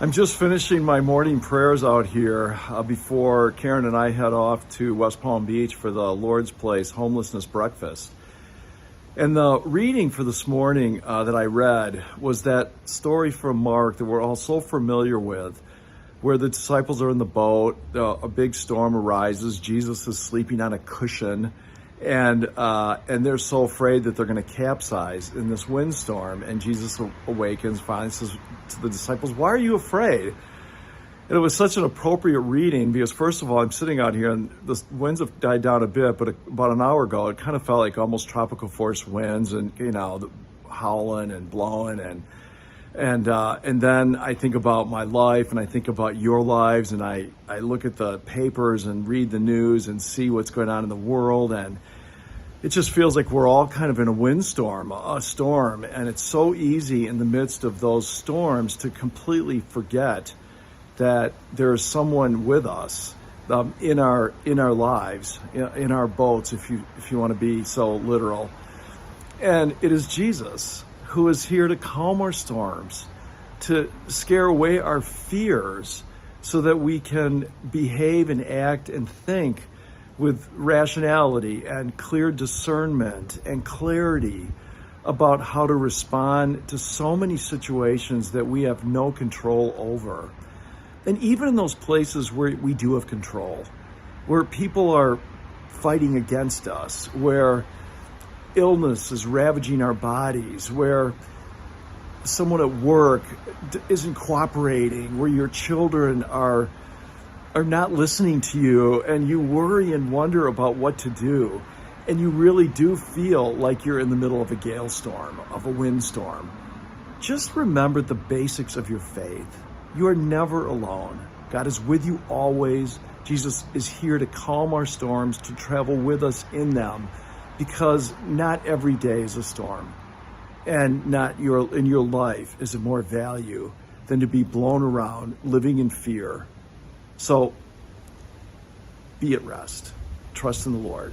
I'm just finishing my morning prayers out here before Karen and I head off to West Palm Beach for the Lord's Place homelessness breakfast. And the reading for this morning that I read was that story from Mark that we're all so familiar with, where the disciples are in the boat, a big storm arises, Jesus is sleeping on a cushion, and they're so afraid that they're going to capsize in this windstorm. And Jesus awakens, finally says to the disciples, "Why are you afraid?" And it was such an appropriate reading because, first of all, I'm sitting out here and the winds have died down a bit, but about an hour ago, it kind of felt like almost tropical force winds and, howling and blowing. And then I think about my life and I think about your lives, and I look at the papers and read the news and see what's going on in the world, and it just feels like we're all kind of in a windstorm, a storm, and it's so easy in the midst of those storms to completely forget that there's someone with us in our lives, in our boats, if you want to be so literal, and it is Jesus who is here to calm our storms, to scare away our fears so that we can behave and act and think with rationality and clear discernment and clarity about how to respond to so many situations that we have no control over. And even in those places where we do have control, where people are fighting against us, where illness is ravaging our bodies, where someone at work isn't cooperating, where your children are not listening to you, and you worry and wonder about what to do, and you really do feel like you're in the middle of a gale storm, of a windstorm. Just remember the basics of your faith. You are never alone. God is with you always. Jesus is here to calm our storms, to travel with us in them, because not every day is a storm, and in your life is of more value than to be blown around living in fear. So be at rest, trust in the Lord,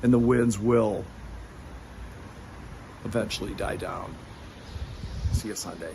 and the winds will eventually die down. See you Sunday.